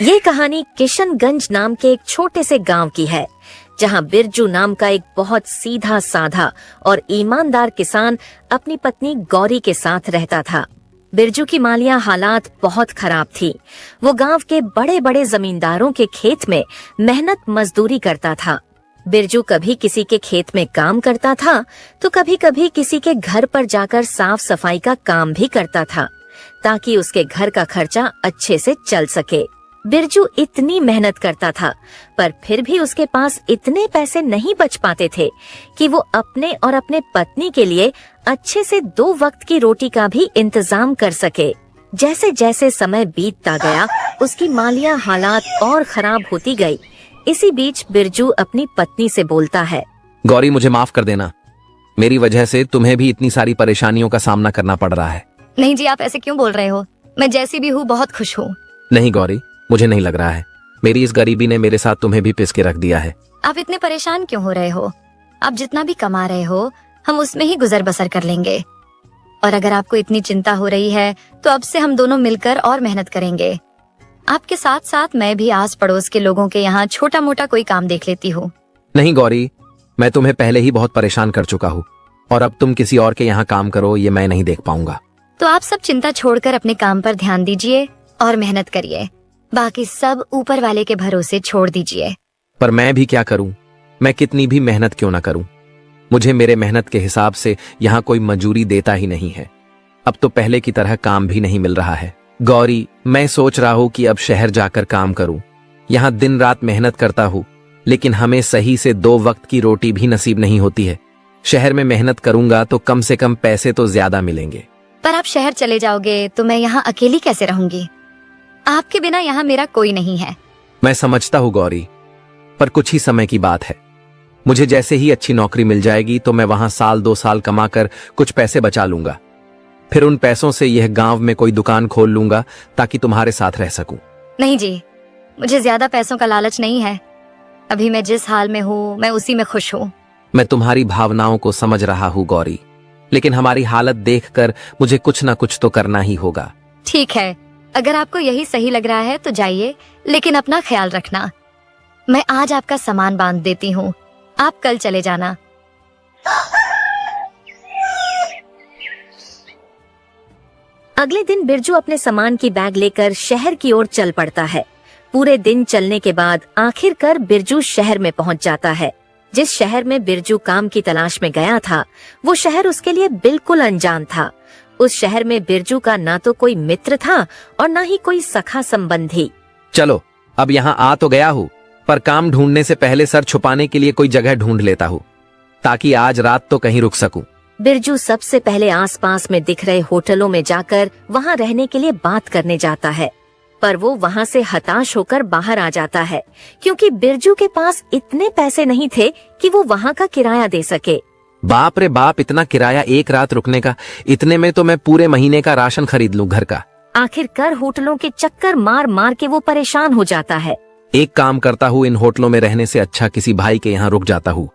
ये कहानी किशनगंज नाम के एक छोटे से गांव की है, जहां बिरजू नाम का एक बहुत सीधा साधा और ईमानदार किसान अपनी पत्नी गौरी के साथ रहता था। बिरजू की मालिया हालात बहुत खराब थी। वो गांव के बड़े बड़े जमींदारों के खेत में मेहनत मजदूरी करता था। बिरजू कभी किसी के खेत में काम करता था तो कभी कभी किसी के घर पर जाकर साफ सफाई का काम भी करता था, ताकि उसके घर का खर्चा अच्छे से चल सके। बिरजू इतनी मेहनत करता था, पर फिर भी उसके पास इतने पैसे नहीं बच पाते थे कि वो अपने और अपने पत्नी के लिए अच्छे से 2 वक्त की रोटी का भी इंतजाम कर सके। जैसे जैसे समय बीतता गया, उसकी मालिया हालात और खराब होती गई। इसी बीच बिरजू अपनी पत्नी से बोलता है, गौरी, मुझे माफ कर देना। मेरी वजह से तुम्हें भी इतनी सारी परेशानियों का सामना करना पड़ रहा है। नहीं जी, आप ऐसे क्यों बोल रहे हो? मैं जैसी भी हूँ बहुत खुश हूँ। नहीं गौरी, मुझे नहीं लग रहा है। मेरी इस गरीबी ने मेरे साथ तुम्हें भी पिस के रख दिया है। आप इतने परेशान क्यों हो रहे हो? आप जितना भी कमा रहे हो, हम उसमें ही गुजर बसर कर लेंगे। और अगर आपको इतनी चिंता हो रही है तो अब से हम दोनों मिलकर और मेहनत करेंगे। आपके साथ साथ मैं भी आस पड़ोस के लोगों के यहाँ छोटा मोटा कोई काम देख लेती हूँ। नहीं गौरी, मैं तुम्हें पहले ही बहुत परेशान कर चुका हूँ और अब तुम किसी और के यहाँ काम करो, ये मैं नहीं देख पाऊंगा। तो आप सब चिंता छोड़कर अपने काम पर ध्यान दीजिए और मेहनत करिए। बाकी सब ऊपर वाले के भरोसे छोड़ दीजिए। पर मैं भी क्या करूं? मैं कितनी भी मेहनत क्यों ना करूं, मुझे मेरे मेहनत के हिसाब से यहाँ कोई मजूरी देता ही नहीं है। अब तो पहले की तरह काम भी नहीं मिल रहा है। गौरी, मैं सोच रहा हूँ कि अब शहर जाकर काम करूं। यहाँ दिन रात मेहनत करता हूँ, लेकिन हमें सही से 2 वक्त की रोटी भी नसीब नहीं होती है। शहर में मेहनत करूंगा तो कम से कम पैसे तो ज्यादा मिलेंगे। पर आप शहर चले जाओगे तो मैं यहाँ अकेली कैसे रहूंगी? आपके बिना यहाँ मेरा कोई नहीं है। मैं समझता हूँ गौरी, पर कुछ ही समय की बात है। मुझे जैसे ही अच्छी नौकरी मिल जाएगी तो मैं वहां 1-2 साल कमाकर कुछ पैसे बचा लूंगा। फिर उन पैसों से यह गांव में कोई दुकान खोल लूंगा ताकि तुम्हारे साथ रह सकूं। नहीं जी, मुझे ज्यादा पैसों का लालच नहीं है। अभी मैं जिस हाल में हूँ मैं उसी में खुश हूँ। मैं तुम्हारी भावनाओं को समझ रहा हूँ गौरी, लेकिन हमारी हालत देखकर मुझे कुछ ना कुछ तो करना ही होगा। ठीक है, अगर आपको यही सही लग रहा है तो जाइए, लेकिन अपना ख्याल रखना। मैं आज आपका सामान बांध देती हूँ, आप कल चले जाना। अगले दिन बिरजू अपने सामान की बैग लेकर शहर की ओर चल पड़ता है। पूरे दिन चलने के बाद आखिरकार बिरजू शहर में पहुंच जाता है। जिस शहर में बिरजू काम की तलाश में गया था, वो शहर उसके लिए बिल्कुल अनजान था। उस शहर में बिरजू का ना तो कोई मित्र था और ना ही कोई सखा संबंधी। चलो, अब यहाँ आ तो गया हूँ, पर काम ढूंढने से पहले सर छुपाने के लिए कोई जगह ढूंढ लेता हूँ, ताकि आज रात तो कहीं रुक सकूं। बिरजू सबसे पहले आसपास में दिख रहे होटलों में जाकर वहां रहने के लिए बात करने जाता है, पर वो वहां से हताश होकर बाहर आ जाता है, क्योंकि बिरजू के पास इतने पैसे नहीं थे कि वो वहां का किराया दे सके। बाप रे बाप, इतना किराया एक रात रुकने का! इतने में तो मैं पूरे महीने का राशन खरीद लूं घर का। आखिरकार होटलों के चक्कर मार मार के वो परेशान हो जाता है। एक काम करता हूँ, इन होटलों में रहने से अच्छा किसी भाई के यहाँ रुक जाता हूँ।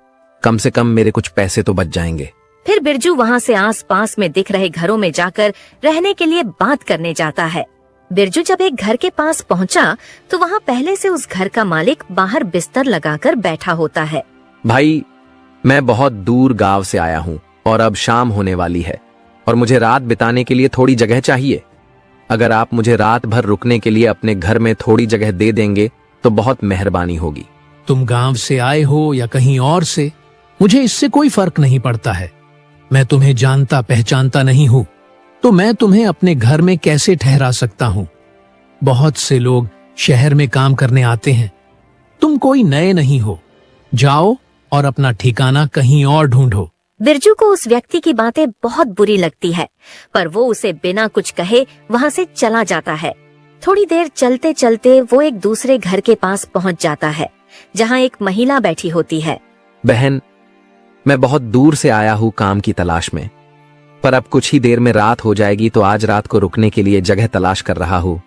कम से कम मेरे कुछ पैसे तो बच जाएंगे। फिर बिरजू वहां से आसपास में दिख रहे घरों में जाकर रहने के लिए बात करने जाता है। बिरजू जब एक घर के पास पहुंचा तो वहां पहले से उस घर का मालिक बाहर बिस्तर लगाकर बैठा होता है। भाई, मैं बहुत दूर गांव से आया हूँ और अब शाम होने वाली है और मुझे रात बिताने के लिए थोड़ी जगह चाहिए। अगर आप मुझे रात भर रुकने के लिए अपने घर में थोड़ी जगह दे देंगे तो बहुत मेहरबानी होगी। तुम गांव से आए हो या कहीं और से, मुझे इससे कोई फर्क नहीं पड़ता है। मैं तुम्हें जानता पहचानता नहीं हूँ, तो मैं तुम्हें अपने घर में कैसे ठहरा सकता हूँ? बहुत से लोग शहर में काम करने आते हैं, तुम कोई नए नहीं हो। जाओ और अपना ठिकाना कहीं और ढूंढो। बिरजू को उस व्यक्ति की बातें बहुत बुरी लगती है, पर वो उसे बिना कुछ कहे वहां से चला जाता है। थोड़ी देर चलते चलते वो एक दूसरे घर के पास पहुंच जाता है, जहां एक महिला बैठी होती है। बहन, मैं बहुत दूर से आया हूँ काम की तलाश में, पर अब कुछ ही देर में रात हो जाएगी, तो आज रात को रुकने के लिए जगह तलाश कर रहा हूँ।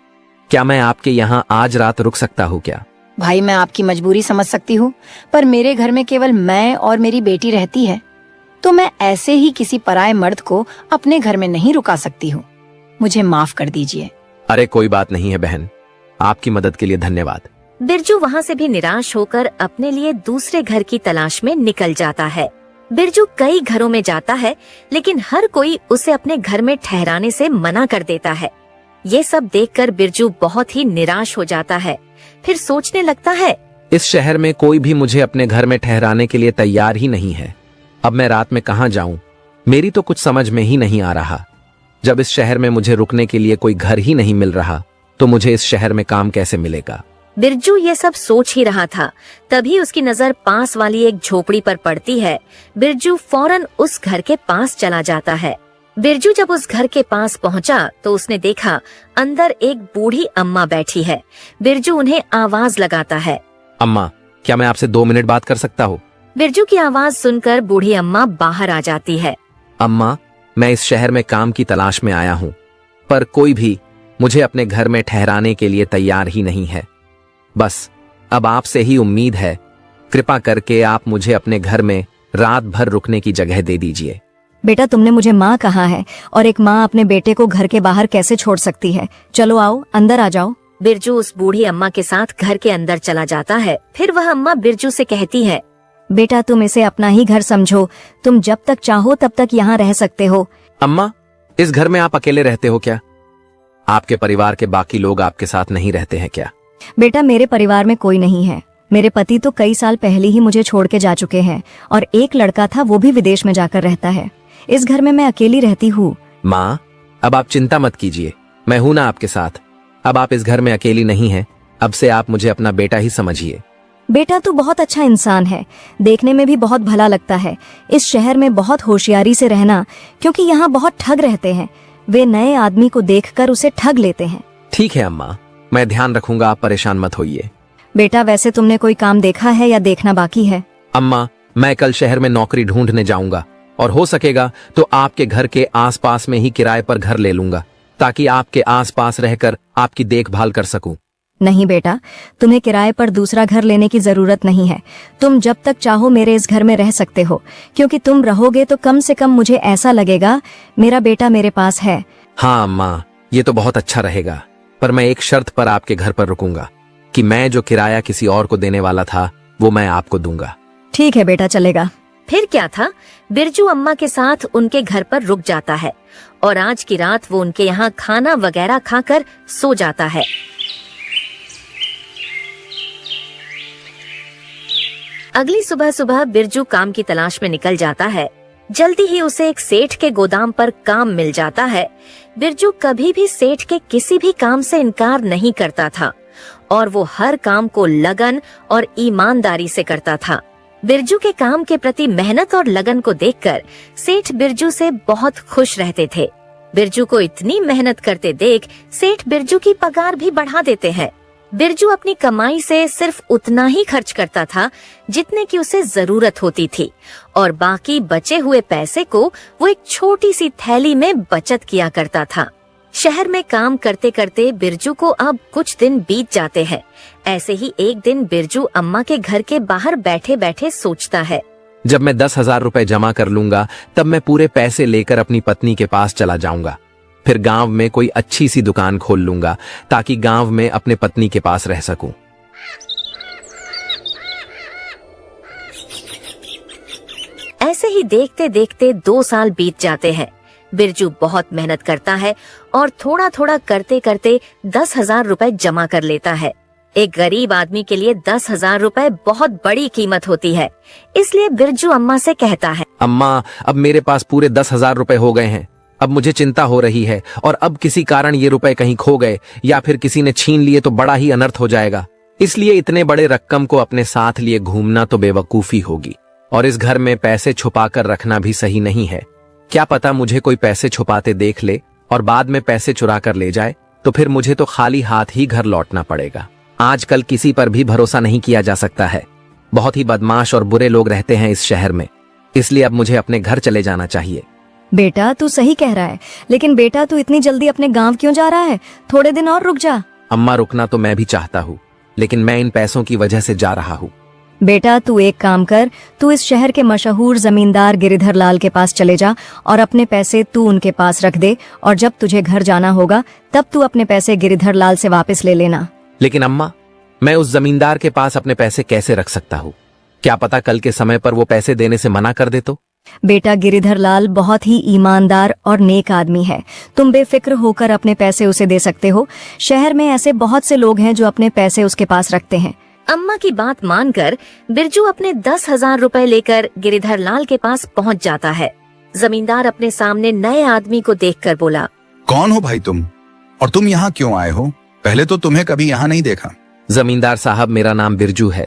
क्या मैं आपके यहाँ आज रात रुक सकता हूँ क्या? भाई, मैं आपकी मजबूरी समझ सकती हूँ, पर मेरे घर में केवल मैं और मेरी बेटी रहती है, तो मैं ऐसे ही किसी पराये मर्द को अपने घर में नहीं रुका सकती हूँ। मुझे माफ कर दीजिए। अरे कोई बात नहीं है बहन, आपकी मदद के लिए धन्यवाद। बिरजू वहाँ से भी निराश होकर अपने लिए दूसरे घर की तलाश में निकल जाता है। बिरजू कई घरों में जाता है, लेकिन हर कोई उसे अपने घर में ठहराने से मना कर देता है। ये सब देखकर बिरजू बहुत ही निराश हो जाता है। फिर सोचने लगता है, इस शहर में कोई भी मुझे अपने घर में ठहराने के लिए तैयार ही नहीं है। अब मैं रात में कहाँ जाऊं? मेरी तो कुछ समझ में ही नहीं आ रहा। जब इस शहर में मुझे रुकने के लिए कोई घर ही नहीं मिल रहा, तो मुझे इस शहर में काम कैसे मिलेगा? बिरजू ये सब सोच ही रहा था, तभी उसकी नजर पास वाली एक झोपड़ी पर पड़ती है। बिरजू फौरन उस घर के पास चला जाता है। बिरजू जब उस घर के पास पहुंचा तो उसने देखा अंदर एक बूढ़ी अम्मा बैठी है। बिरजू उन्हें आवाज लगाता है, अम्मा, क्या मैं आपसे 2 मिनट बात कर सकता हूँ? बिरजू की आवाज सुनकर बूढ़ी अम्मा बाहर आ जाती है। अम्मा, मैं इस शहर में काम की तलाश में आया हूँ, पर कोई भी मुझे अपने घर में ठहराने के लिए तैयार ही नहीं है। बस अब आपसे ही उम्मीद है, कृपा करके आप मुझे अपने घर में रात भर रुकने की जगह दे दीजिए। बेटा, तुमने मुझे माँ कहा है और एक माँ अपने बेटे को घर के बाहर कैसे छोड़ सकती है? चलो आओ, अंदर आ जाओ। बिरजू उस बूढ़ी अम्मा के साथ घर के अंदर चला जाता है। फिर वह अम्मा बिरजू से कहती है, बेटा, तुम इसे अपना ही घर समझो। तुम जब तक चाहो तब तक यहाँ रह सकते हो। अम्मा, इस घर में आप अकेले रहते हो क्या? आपके परिवार के बाकी लोग आपके साथ नहीं रहते हैं क्या? बेटा, मेरे परिवार में कोई नहीं है। मेरे पति तो कई साल पहले ही मुझे छोड़ के जा चुके हैं और एक लड़का था, वो भी विदेश में जाकर रहता है। इस घर में मैं अकेली रहती हूँ। माँ, अब आप चिंता मत कीजिए, मैं हूं ना आपके साथ। अब आप इस घर में अकेली नहीं हैं। अब से आप मुझे अपना बेटा ही समझिए। बेटा, तू बहुत अच्छा इंसान है, देखने में भी बहुत भला लगता है। इस शहर में बहुत होशियारी से रहना, क्योंकि यहाँ बहुत ठग रहते हैं। वे नए आदमी को देखकर उसे ठग लेते हैं। ठीक है अम्मा, मैं ध्यान रखूंगा, आप परेशान मत होइए। बेटा, वैसे तुमने कोई काम देखा है या देखना बाकी है? अम्मा, मैं कल शहर में नौकरी ढूंढने जाऊंगा और हो सकेगा तो आपके घर के आसपास में ही किराए पर घर ले लूंगा, ताकि आपके आसपास रहकर आपकी देखभाल कर सकूं। नहीं बेटा, तुम्हें किराए पर दूसरा घर लेने की जरूरत नहीं है। तुम जब तक चाहो मेरे इस घर में रह सकते हो, क्योंकि तुम रहोगे तो कम से कम मुझे ऐसा लगेगा मेरा बेटा मेरे पास है। हाँ अम्मा, ये तो बहुत अच्छा रहेगा, पर मैं एक शर्त पर आपके घर पर रुकूंगा कि मैं जो किराया किसी और को देने वाला था वो मैं आपको दूंगा। ठीक है बेटा, चलेगा। फिर क्या था, बिरजू अम्मा के साथ उनके घर पर रुक जाता है और आज की रात वो उनके यहाँ खाना वगैरह खाकर सो जाता है। अगली सुबह सुबह बिरजू काम की तलाश में निकल जाता है। जल्दी ही उसे एक सेठ के गोदाम पर काम मिल जाता है। बिरजू कभी भी सेठ के किसी भी काम से इनकार नहीं करता था और वो हर काम को लगन और ईमानदारी से करता था। बिरजू के काम के प्रति मेहनत और लगन को देखकर सेठ बिरजू से बहुत खुश रहते थे। बिरजू को इतनी मेहनत करते देख सेठ बिरजू की पगार भी बढ़ा देते हैं। बिरजू अपनी कमाई से सिर्फ उतना ही खर्च करता था जितने की उसे जरूरत होती थी और बाकी बचे हुए पैसे को वो एक छोटी सी थैली में बचत किया करता था। शहर में काम करते करते बिरजू को अब कुछ दिन बीत जाते हैं। ऐसे ही एक दिन बिरजू अम्मा के घर के बाहर बैठे बैठे सोचता है, जब मैं 10,000 रुपए जमा कर लूंगा तब मैं पूरे पैसे लेकर अपनी पत्नी के पास चला जाऊंगा। फिर गांव में कोई अच्छी सी दुकान खोल लूंगा ताकि गांव में अपने पत्नी के पास रह सकूं। ऐसे ही देखते देखते 2 साल बीत जाते हैं। बिरजू बहुत मेहनत करता है और थोड़ा थोड़ा करते करते 10,000 रुपए जमा कर लेता है। एक गरीब आदमी के लिए 10,000 रुपए बहुत बड़ी कीमत होती है, इसलिए बिरजू अम्मा से कहता है, अम्मा, अब मेरे पास पूरे 10,000 रुपए हो गए हैं। अब मुझे चिंता हो रही है और अब किसी कारण ये रुपए कहीं खो गए या फिर किसी ने छीन लिए तो बड़ा ही अनर्थ हो जाएगा। इसलिए इतने बड़े रकम को अपने साथ लिए घूमना तो बेवकूफी होगी और इस घर में पैसे छुपा कर रखना भी सही नहीं है। क्या पता मुझे कोई पैसे छुपाते देख ले और बाद में पैसे चुरा कर ले जाए, तो फिर मुझे तो खाली हाथ ही घर लौटना पड़ेगा। आजकल किसी पर भी भरोसा नहीं किया जा सकता है। बहुत ही बदमाश और बुरे लोग रहते हैं इस शहर में, इसलिए अब मुझे अपने घर चले जाना चाहिए। बेटा, तू सही कह रहा है, लेकिन बेटा तू इतनी जल्दी अपने गांव क्यों जा रहा है? थोड़े दिन और रुक जा। अम्मा, रुकना तो मैं भी चाहता हूँ, लेकिन मैं इन पैसों की वजह से जा रहा हूँ। बेटा, तू एक काम कर, तू इस शहर के मशहूर जमींदार गिरिधर लाल के पास चले जा और अपने पैसे तू उनके पास रख दे और जब तुझे घर जाना होगा तब तू अपने पैसे गिरिधर लाल से वापस ले लेना। लेकिन अम्मा, मैं उस जमींदार के पास अपने पैसे कैसे रख सकता हूँ? क्या पता कल के समय पर वो पैसे देने से मना कर दे तो? बेटा, गिरिधर लाल बहुत ही ईमानदार और नेक आदमी है। तुम बेफिक्र होकर अपने पैसे उसे दे सकते हो। शहर में ऐसे बहुत से लोग हैं जो अपने पैसे उसके पास रखते हैं। अम्मा की बात मानकर बिरजू अपने 10,000 रुपए लेकर गिरिधर लाल के पास पहुंच जाता है। जमींदार अपने सामने नए आदमी को देखकर बोला, कौन हो भाई तुम, और तुम यहाँ क्यों आए हो? पहले तो तुम्हें कभी यहाँ नहीं देखा। जमींदार साहब, मेरा नाम बिरजू है।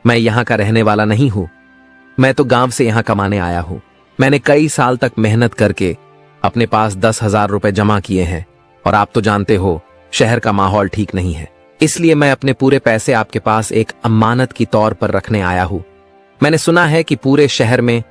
मैं यहाँ का रहने वाला नहीं हूँ। मैं तो गांव से यहाँ कमाने आया हूँ। मैंने कई साल तक मेहनत करके अपने पास 10,000 रुपए जमा किए हैं, और आप तो जानते हो शहर का माहौल ठीक नहीं है। इसलिए मैं अपने पूरे पैसे आपके पास एक अमानत की तौर पर रखने आया हूँ। मैंने सुना है कि पूरे शहर में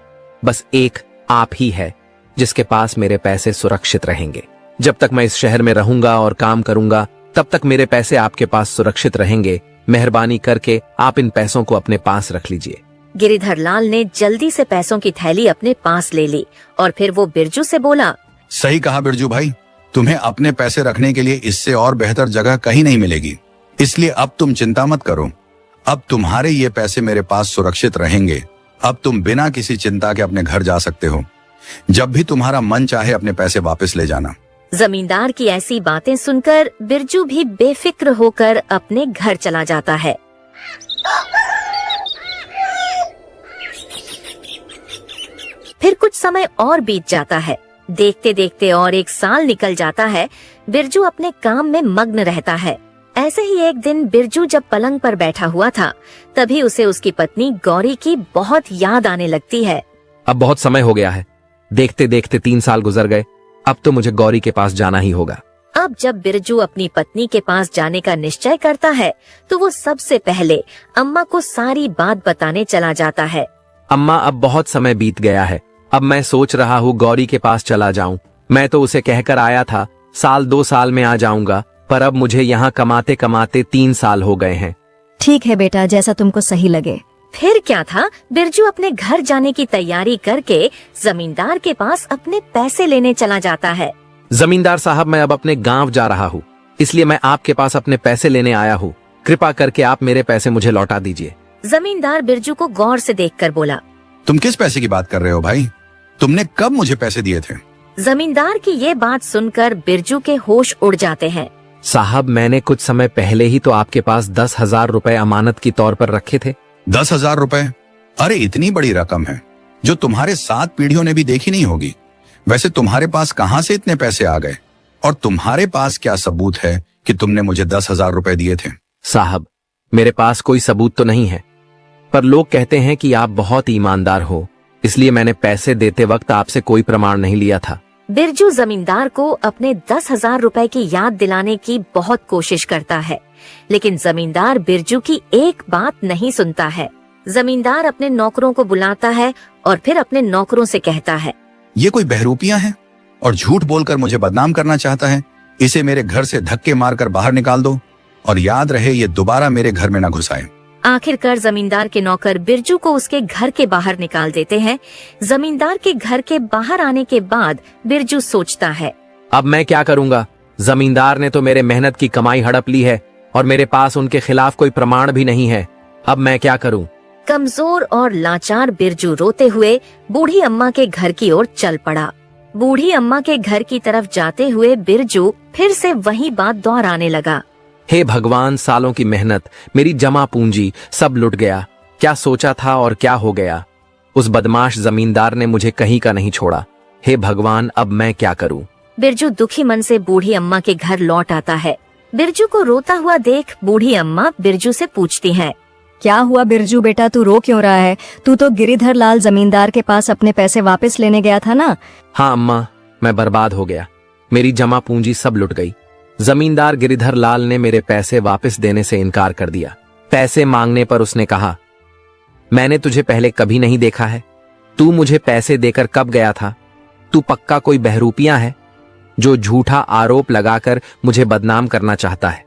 बस एक आप ही है जिसके पास मेरे पैसे सुरक्षित रहेंगे। जब तक मैं इस शहर में रहूंगा और काम करूंगा, तब तक मेरे पैसे आपके पास सुरक्षित रहेंगे। मेहरबानी करके आप इन पैसों को अपने पास रख लीजिए। गिरिधर लाल ने जल्दी से पैसों की थैली अपने पास ले ली और फिर वो बिरजू से बोला, सही कहा बिरजू भाई, तुम्हें अपने पैसे रखने के लिए इससे और बेहतर जगह कहीं नहीं मिलेगी। इसलिए अब तुम चिंता मत करो। अब तुम्हारे ये पैसे मेरे पास सुरक्षित रहेंगे। अब तुम बिना किसी चिंता के अपने घर जा सकते हो। जब भी तुम्हारा मन चाहे अपने पैसे वापस ले जाना। जमींदार की ऐसी बातें सुनकर बिरजू भी बेफिक्र होकर अपने घर चला जाता है। फिर कुछ समय और बीत जाता है। देखते देखते और 1 साल निकल जाता है। बिरजू अपने काम में मग्न रहता है। ऐसे ही एक दिन बिरजू जब पलंग पर बैठा हुआ था, तभी उसे उसकी पत्नी गौरी की बहुत याद आने लगती है। अब बहुत समय हो गया है। देखते देखते 3 साल गुजर गए। अब तो मुझे गौरी के पास जाना ही होगा। अब जब बिरजू अपनी पत्नी के पास जाने का निश्चय करता है, तो वो सबसे पहले अम्मा को सारी बात बताने चला जाता है। अम्मा, अब बहुत समय बीत गया है। अब मैं सोच रहा हूँ गौरी के पास चला जाऊं। मैं तो उसे कहकर आया था 1-2 साल में आ जाऊंगा, पर अब मुझे यहाँ कमाते कमाते 3 साल हो गए हैं। ठीक है बेटा, जैसा तुमको सही लगे। फिर क्या था, बिरजू अपने घर जाने की तैयारी करके जमींदार के पास अपने पैसे लेने चला जाता है। जमींदार साहब, मैं अब अपने गांव जा रहा हूँ, इसलिए मैं आपके पास अपने पैसे लेने आया हूँ। कृपा करके आप मेरे पैसे मुझे लौटा दीजिए। जमींदार बिरजू को गौर से देखकर बोला, तुम किस पैसे की बात कर रहे हो भाई? तुमने कब मुझे पैसे दिए थे? जमींदार की ये बात सुनकर बिरजू के होश उड़ जाते हैं। साहब, मैंने कुछ समय पहले ही तो आपके पास 10,000 रुपए अमानत की तौर पर रखे थे। 10,000 रुपए? अरे इतनी बड़ी रकम है जो तुम्हारे 7 पीढ़ियों ने भी देखी नहीं होगी। वैसे तुम्हारे पास कहां से इतने पैसे आ गए? और तुम्हारे पास क्या सबूत है कि तुमने मुझे 10,000 रुपए दिए थे? साहब, मेरे पास कोई सबूत तो नहीं है, पर लोग कहते हैं कि आप बहुत ईमानदार हो, इसलिए मैंने पैसे देते वक्त आपसे कोई प्रमाण नहीं लिया था। बिरजू जमींदार को अपने 10,000 रुपए की याद दिलाने की बहुत कोशिश करता है, लेकिन जमींदार बिरजू की एक बात नहीं सुनता है। जमींदार अपने नौकरों को बुलाता है और फिर अपने नौकरों से कहता है, ये कोई बहरूपियां हैं और झूठ बोलकर मुझे बदनाम करना चाहता है। इसे मेरे घर से धक्के मारकर बाहर निकाल दो, और याद रहे ये दोबारा मेरे घर में न घुसाए। आखिरकार जमींदार के नौकर बिरजू को उसके घर के बाहर निकाल देते हैं। जमींदार के घर के बाहर आने के बाद बिरजू सोचता है, अब मैं क्या करूंगा? जमींदार ने तो मेरे मेहनत की कमाई हड़प ली है और मेरे पास उनके खिलाफ कोई प्रमाण भी नहीं है। अब मैं क्या करूं? कमजोर और लाचार बिरजू रोते हुए बूढ़ी अम्मा के घर की ओर चल पड़ा। बूढ़ी अम्मा के घर की तरफ जाते हुए बिरजू फिर से वही बात दोहराने लगा। हे भगवान, सालों की मेहनत, मेरी जमा पूंजी सब लुट गया। क्या सोचा था और क्या हो गया? उस बदमाश जमींदार ने मुझे कहीं का नहीं छोड़ा। हे भगवान, अब मैं क्या करूं? बिरजू दुखी मन से बूढ़ी अम्मा के घर लौट आता है। बिरजू को रोता हुआ देख बूढ़ी अम्मा बिरजू से पूछती हैं, क्या हुआ बिरजू बेटा, तू रो क्यों रहा है? तू तो गिरिधर लाल जमींदार के पास अपने पैसे वापस लेने गया था ना? हाँ अम्मा, मैं बर्बाद हो गया। मेरी जमा पूंजी सब लुट गई। जमींदार गिरिधर लाल ने मेरे पैसे वापस देने से इनकार कर दिया। पैसे मांगने पर उसने कहा, मैंने तुझे पहले कभी नहीं देखा है। तू मुझे पैसे देकर कब गया था? तू पक्का कोई बहरूपियां है जो झूठा आरोप लगाकर मुझे बदनाम करना चाहता है।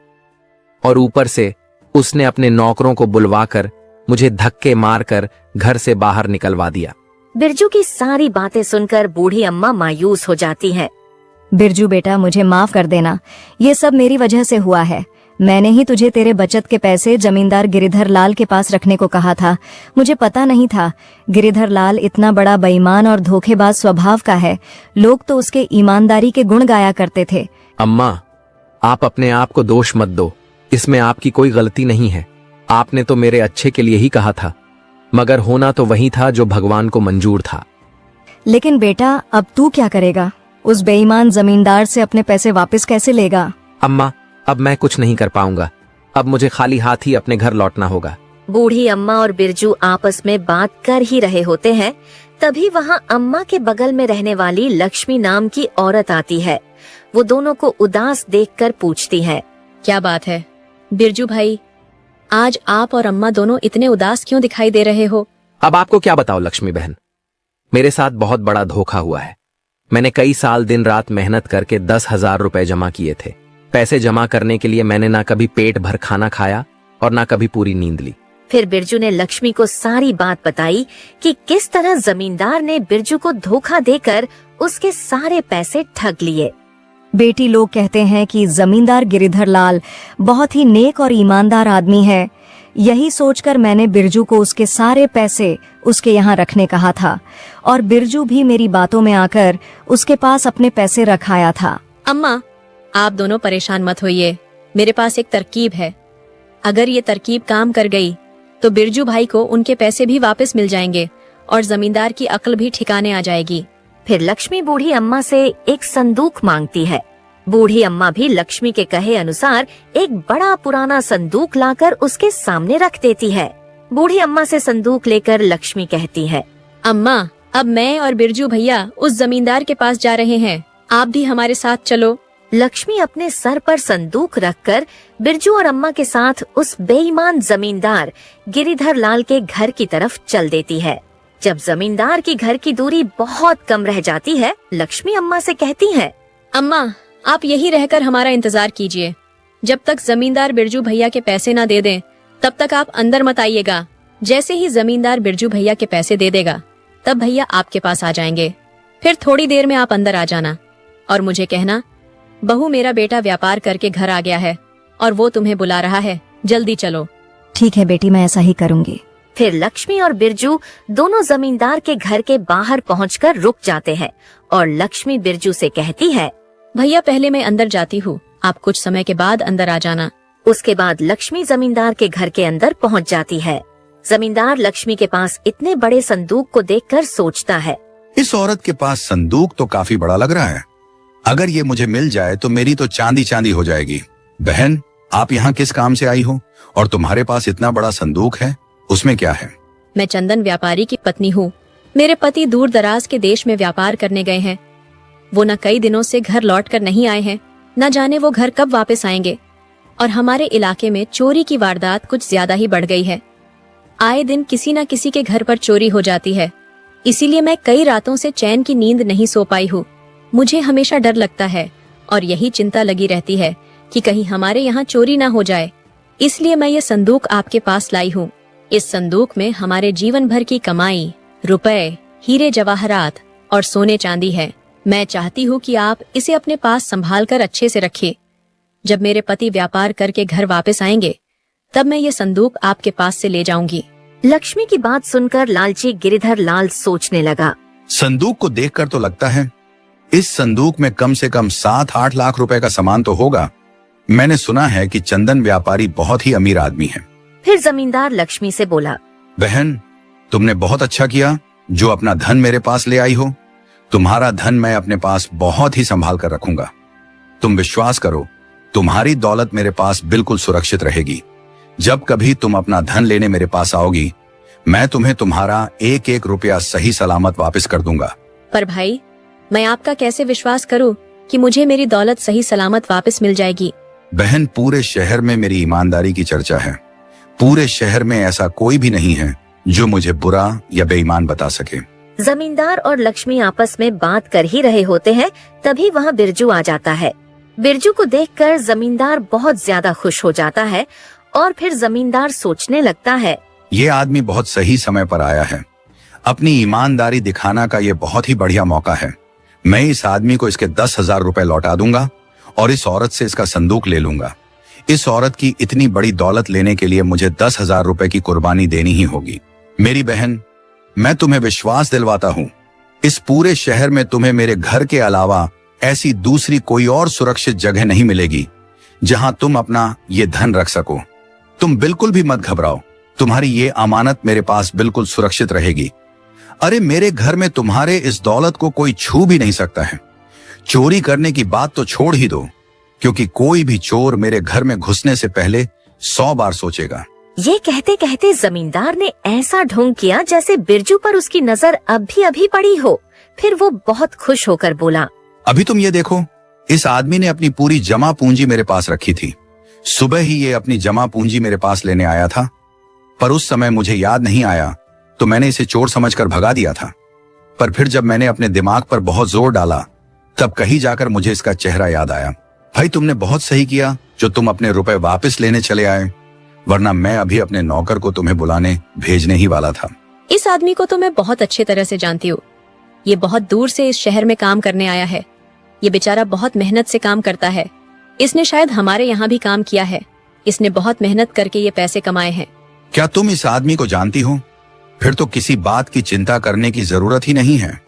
और ऊपर से उसने अपने नौकरों को बुलवाकर मुझे धक्के मारकर घर से बाहर निकलवा दिया। बिरजू की सारी बातें सुनकर बूढ़ी अम्मा मायूस हो जाती हैं। बिरजू बेटा, मुझे माफ कर देना, ये सब मेरी वजह से हुआ है। मैंने ही तुझे तेरे बचत के पैसे जमींदार गिरिधर लाल के पास रखने को कहा था। मुझे पता नहीं था गिरिधर लाल इतना बड़ा बेईमान और धोखेबाज स्वभाव का है। लोग तो उसके ईमानदारी के गुण गाया करते थे। अम्मा, आप अपने आप को दोष मत दो, इसमें आपकी कोई गलती नहीं है। आपने तो मेरे अच्छे के लिए ही कहा था, मगर होना तो वही था जो भगवान को मंजूर था। लेकिन बेटा, अब तू क्या करेगा? उस बेईमान जमींदार से अपने पैसे वापस कैसे लेगा? अम्मा, अब मैं कुछ नहीं कर पाऊंगा। अब मुझे खाली हाथ ही अपने घर लौटना होगा। बूढ़ी अम्मा और बिरजू आपस में बात कर ही रहे होते हैं, तभी वहाँ अम्मा के बगल में रहने वाली लक्ष्मी नाम की औरत आती है। वो दोनों को उदास देखकर पूछती है, क्या बात है बिरजू भाई, आज आप और अम्मा दोनों इतने उदास क्यों दिखाई दे रहे हो? अब आपको क्या बताओ लक्ष्मी बहन, मेरे साथ बहुत बड़ा धोखा हुआ है। मैंने कई साल दिन रात मेहनत करके 10,000 रुपए जमा किए थे। पैसे जमा करने के लिए मैंने ना कभी पेट भर खाना खाया और ना कभी पूरी नींद ली। फिर बिरजू ने लक्ष्मी को सारी बात बताई कि किस तरह जमींदार ने बिरजू को धोखा देकर उसके सारे पैसे ठग लिए। बेटी, लोग कहते हैं कि जमींदार गिरिधर लाल बहुत ही नेक और ईमानदार आदमी है। यही सोचकर मैंने बिरजू को उसके सारे पैसे उसके यहाँ रखने कहा था और बिरजू भी मेरी बातों में आकर उसके पास अपने पैसे रखाया था। अम्मा, आप दोनों परेशान मत होइए, मेरे पास एक तरकीब है। अगर ये तरकीब काम कर गई तो बिरजू भाई को उनके पैसे भी वापस मिल जाएंगे और जमींदार की अक्ल भी ठिकाने आ जाएगी। फिर लक्ष्मी बूढ़ी अम्मा से एक संदूक मांगती है। बूढ़ी अम्मा भी लक्ष्मी के कहे अनुसार एक बड़ा पुराना संदूक लाकर उसके सामने रख देती है। बूढ़ी अम्मा से संदूक लेकर लक्ष्मी कहती है, अम्मा, अब मैं और बिरजू भैया उस जमींदार के पास जा रहे हैं, आप भी हमारे साथ चलो। लक्ष्मी अपने सर पर संदूक रखकर बिरजू और अम्मा के साथ उस बेईमान जमींदार गिरिधर लाल के घर की तरफ चल देती है। जब जमींदार की घर की दूरी बहुत कम रह जाती है, लक्ष्मी अम्मा से कहती है, अम्मा, आप यही रहकर हमारा इंतजार कीजिए। जब तक जमींदार बिरजू भैया के पैसे ना दे दें, तब तक आप अंदर मत आइएगा। जैसे ही जमींदार बिरजू भैया के पैसे दे देगा, तब भैया आपके पास आ जाएंगे। फिर थोड़ी देर में आप अंदर आ जाना और मुझे कहना, बहू, मेरा बेटा व्यापार करके घर आ गया है और वो तुम्हें बुला रहा है, जल्दी चलो। ठीक है बेटी, मैं ऐसा ही करूँगी। फिर लक्ष्मी और बिरजू दोनों जमींदार के घर के बाहर पहुंचकर रुक जाते हैं और लक्ष्मी बिरजू से कहती है, भैया, पहले मैं अंदर जाती हूँ, आप कुछ समय के बाद अंदर आ जाना। उसके बाद लक्ष्मी जमींदार के घर के अंदर पहुंच जाती है। जमींदार लक्ष्मी के पास इतने बड़े संदूक को देखकर सोचता है, इस औरत के पास संदूक तो काफी बड़ा लग रहा है। अगर ये मुझे मिल जाए तो मेरी तो चांदी चांदी हो जाएगी। बहन, आप यहाँ किस काम से आई हो और तुम्हारे पास इतना बड़ा संदूक है, उसमें क्या है? मैं चंदन व्यापारी की पत्नी हूँ। मेरे पति दूर दराज के देश में व्यापार करने गए हैं। वो न कई दिनों से घर लौट कर नहीं आए हैं, न जाने वो घर कब वापस आएंगे। और हमारे इलाके में चोरी की वारदात कुछ ज्यादा ही बढ़ गई है। आए दिन किसी न किसी के घर पर चोरी हो जाती है। इसीलिए मैं कई रातों से चैन की नींद नहीं सो पाई हूँ। मुझे हमेशा डर लगता है और यही चिंता लगी रहती है कि कहीं हमारे यहाँ चोरी ना हो जाए। इसलिए मैं ये संदूक आपके पास लाई हूँ। इस संदूक में हमारे जीवन भर की कमाई, रुपए, हीरे जवाहरात और सोने चांदी है। मैं चाहती हूँ कि आप इसे अपने पास संभाल कर अच्छे से रखिए। जब मेरे पति व्यापार करके घर वापस आएंगे, तब मैं ये संदूक आपके पास से ले जाऊंगी। लक्ष्मी की बात सुनकर लालची गिरिधर लाल सोचने लगा। संदूक को देखकर तो लगता है इस संदूक में कम से कम 7-8 लाख रुपए का सामान तो होगा। मैंने सुना है कि चंदन व्यापारी बहुत ही अमीर आदमी है। फिर जमींदार लक्ष्मी से बोला, बहन, तुमने बहुत अच्छा किया जो अपना धन मेरे पास ले आई हो। तुम्हारा धन मैं अपने पास बहुत ही संभाल कर रखूंगा। तुम विश्वास करो, तुम्हारी दौलत मेरे पास बिल्कुल सुरक्षित रहेगी। जब कभी तुम अपना धन लेने मेरे पास आओगी, मैं तुम्हें तुम्हारा 1-1 रुपया सही सलामत वापस कर दूंगा। पर भाई, मैं आपका कैसे विश्वास करूं कि मुझे मेरी दौलत सही सलामत वापस मिल जाएगी? बहन, पूरे शहर में मेरी ईमानदारी की चर्चा है। पूरे शहर में ऐसा कोई भी नहीं है जो मुझे बुरा या बेईमान बता सके। जमींदार और लक्ष्मी आपस में बात कर ही रहे होते हैं, तभी वहाँ बिरजू आ जाता है। बिरजू को देखकर जमींदार बहुत ज्यादा खुश हो जाता है और फिर जमींदार सोचने लगता है, ये आदमी बहुत सही समय पर आया है। अपनी ईमानदारी दिखाना का ये बहुत ही बढ़िया मौका है। मैं इस आदमी को इसके 10,000 रुपए लौटा दूंगा और इस औरत से इसका संदूक ले लूंगा। इस औरत की इतनी बड़ी दौलत लेने के लिए मुझे 10,000 रुपए की कुर्बानी देनी ही होगी। मेरी बहन, मैं तुम्हें विश्वास दिलवाता हूं, इस पूरे शहर में तुम्हें मेरे घर के अलावा ऐसी दूसरी कोई और सुरक्षित जगह नहीं मिलेगी जहां तुम अपना ये धन रख सको। तुम बिल्कुल भी मत घबराओ, तुम्हारी ये अमानत मेरे पास बिल्कुल सुरक्षित रहेगी। अरे मेरे घर में तुम्हारे इस दौलत को कोई छू भी नहीं सकता है। चोरी करने की बात तो छोड़ ही दो, क्योंकि कोई भी चोर मेरे घर में घुसने से पहले 100 बार सोचेगा। ये कहते कहते जमींदार ने ऐसा ढोंग किया जैसे बिरजू पर उसकी नजर अभी पड़ी हो। फिर वो बहुत खुश होकर बोला, अभी तुम ये देखो, इस आदमी ने अपनी पूरी जमा पूंजी मेरे पास रखी थी। सुबह ही ये अपनी जमा पूंजी मेरे पास लेने आया था, पर उस समय मुझे याद नहीं आया तो मैंने इसे चोर समझकर भगा दिया था। पर फिर जब मैंने अपने दिमाग पर बहुत जोर डाला तब कहीं जाकर मुझे इसका चेहरा याद आया। भाई, तुमने बहुत सही किया जो तुम अपने रुपए वापस लेने चले आए, वरना मैं अभी अपने नौकर को तुम्हें बुलाने भेजने ही वाला था। इस आदमी को तो मैं बहुत अच्छी तरह से जानती हूँ। ये बहुत दूर से इस शहर में काम करने आया है। ये बेचारा बहुत मेहनत से काम करता है। इसने शायद हमारे यहाँ भी काम किया है। इसने बहुत मेहनत करके ये पैसे कमाए हैं। क्या तुम इस आदमी को जानती हो? फिर तो किसी बात की चिंता करने की जरूरत ही नहीं है।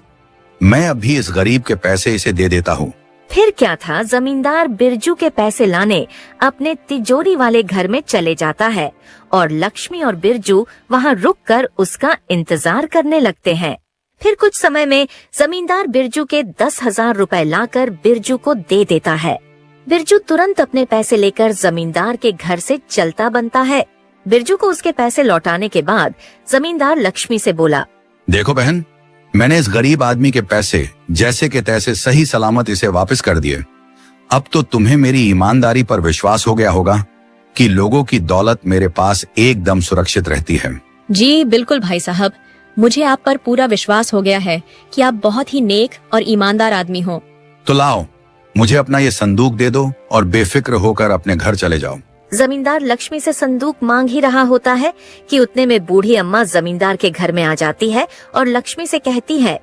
मैं अभी इस गरीब के पैसे इसे दे देता हूँ। फिर क्या था, जमींदार बिरजू के पैसे लाने अपने तिजोरी वाले घर में चले जाता है और लक्ष्मी और बिरजू वहाँ रुककर उसका इंतजार करने लगते हैं। फिर कुछ समय में जमींदार बिरजू के 10,000 रुपए लाकर बिरजू को दे देता है। बिरजू तुरंत अपने पैसे लेकर जमींदार के घर से चलता बनता है। बिरजू को उसके पैसे लौटाने के बाद जमींदार लक्ष्मी से बोला, देखो बहन, मैंने इस गरीब आदमी के पैसे जैसे के तैसे सही सलामत इसे वापस कर दिए। अब तो तुम्हें मेरी ईमानदारी पर विश्वास हो गया होगा कि लोगों की दौलत मेरे पास एकदम सुरक्षित रहती है। जी बिल्कुल भाई साहब, मुझे आप पर पूरा विश्वास हो गया है कि आप बहुत ही नेक और ईमानदार आदमी हो। तो लाओ, मुझे अपना ये संदूक दे दो और बेफिक्र होकर अपने घर चले जाओ। जमींदार लक्ष्मी से संदूक मांग ही रहा होता है कि उतने में बूढ़ी अम्मा जमींदार के घर में आ जाती है और लक्ष्मी से कहती है,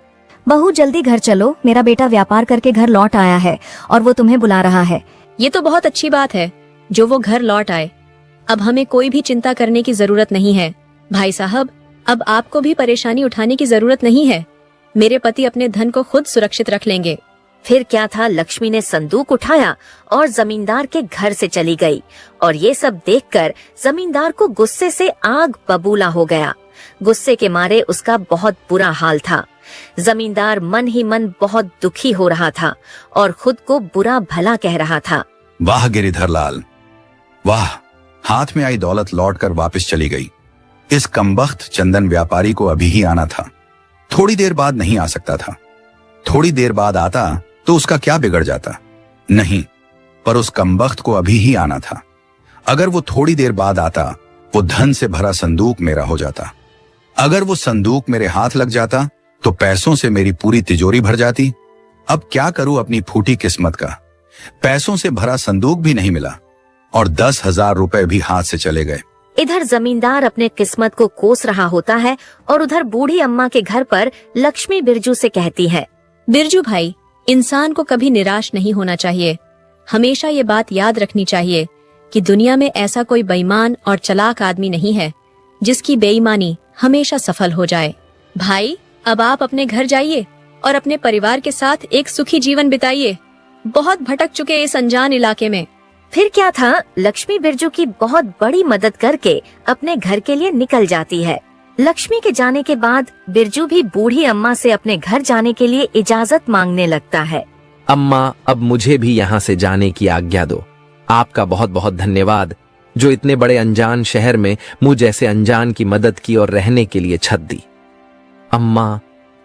बहू जल्दी घर चलो, मेरा बेटा व्यापार करके घर लौट आया है और वो तुम्हें बुला रहा है। ये तो बहुत अच्छी बात है जो वो घर लौट आए। अब हमें कोई भी चिंता करने की जरूरत नहीं है। भाई साहब, अब आपको भी परेशानी उठाने की जरूरत नहीं है। मेरे पति अपने धन को खुद सुरक्षित रख लेंगे। फिर क्या था, लक्ष्मी ने संदूक उठाया और जमींदार के घर से चली गई और ये सब देखकर जमींदार को गुस्से से आग बबूला हो गया। गुस्से के मारे उसका बहुत बुरा हाल था। जमींदार मन ही मन बहुत दुखी हो रहा था और खुद को बुरा भला कह रहा था। वाह गिरिधर लाल, वाह, हाथ में आई दौलत लौटकर वापस चली गई। इस कमबख्त चंदन व्यापारी को अभी ही आना था, थोड़ी देर बाद नहीं आ सकता था। थोड़ी देर बाद आता तो उसका क्या बिगड़ जाता? नहीं, पर उस कमबख्त को अभी ही आना था। अगर वो थोड़ी देर बाद आता, वो धन से भरा संदूक मेरा हो जाता। अगर वो संदूक मेरे हाथ लग जाता तो पैसों से मेरी पूरी तिजोरी भर जाती। अब क्या करूं अपनी फूटी किस्मत का? पैसों से भरा संदूक भी नहीं मिला और 10,000 रुपए भी हाथ से चले गए। इधर जमींदार अपने किस्मत को कोस रहा होता है और उधर बूढ़ी अम्मा के घर पर लक्ष्मी बिरजू से कहती है, बिरजू भाई, इंसान को कभी निराश नहीं होना चाहिए। हमेशा ये बात याद रखनी चाहिए कि दुनिया में ऐसा कोई बेईमान और चालाक आदमी नहीं है जिसकी बेईमानी हमेशा सफल हो जाए। भाई, अब आप अपने घर जाइए और अपने परिवार के साथ एक सुखी जीवन बिताइए। बहुत भटक चुके इस अनजान इलाके में। फिर क्या था, लक्ष्मी बिरजू की बहुत बड़ी मदद करके अपने घर के लिए निकल जाती है। लक्ष्मी के जाने के बाद बिरजू भी बूढ़ी अम्मा से अपने घर जाने के लिए इजाजत मांगने लगता है। अम्मा, अब मुझे भी यहाँ से जाने की आज्ञा दो। आपका बहुत बहुत धन्यवाद जो इतने बड़े अनजान शहर में मुझ जैसे अनजान की मदद की और रहने के लिए छत दी। अम्मा,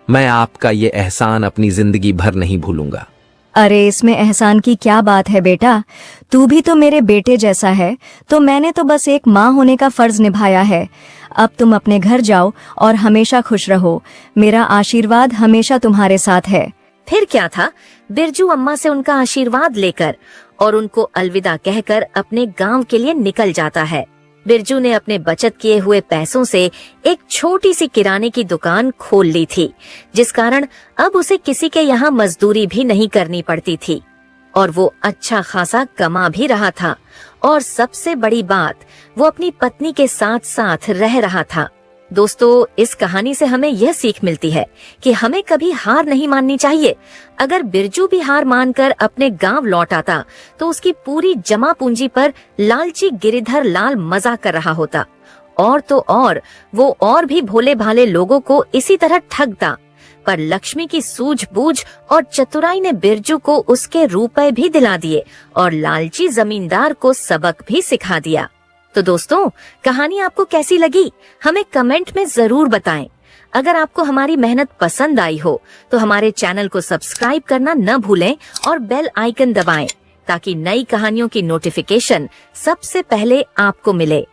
मैं आपका ये एहसान अपनी जिंदगी भर नहीं भूलूंगा। अरे इसमें एहसान की क्या बात है बेटा, तू भी तो मेरे बेटे जैसा है, तो मैंने तो बस एक माँ होने का फर्ज निभाया है। अब तुम अपने घर जाओ और हमेशा खुश रहो। मेरा आशीर्वाद हमेशा तुम्हारे साथ है। फिर क्या था, बिरजू अम्मा से उनका आशीर्वाद लेकर और उनको अलविदा कहकर अपने गांव के लिए निकल जाता है। बिरजू ने अपने बचत किए हुए पैसों से एक छोटी सी किराने की दुकान खोल ली थी, जिस कारण अब उसे किसी के यहाँ मजदूरी भी नहीं करनी पड़ती थी और वो अच्छा खासा कमा भी रहा था और सबसे बड़ी बात, वो अपनी पत्नी के साथ साथ रह रहा था। दोस्तों, इस कहानी से हमें यह सीख मिलती है कि हमें कभी हार नहीं माननी चाहिए। अगर बिरजू भी हार मानकर अपने गांव लौट आता तो उसकी पूरी जमा पूंजी पर लालची गिरिधर लाल मजा कर रहा होता, और तो और वो और भी भोले भाले लोगों को इसी तरह ठगता। पर लक्ष्मी की सूझबूझ और चतुराई ने बिरजू को उसके रुपए भी दिला दिए और लालची जमींदार को सबक भी सिखा दिया। तो दोस्तों, कहानी आपको कैसी लगी हमें कमेंट में जरूर बताएं। अगर आपको हमारी मेहनत पसंद आई हो तो हमारे चैनल को सब्सक्राइब करना न भूलें और बेल आइकन दबाएं ताकि नई कहानियों की नोटिफिकेशन सबसे पहले आपको मिले।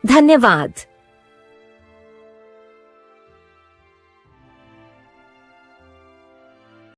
धन्यवाद।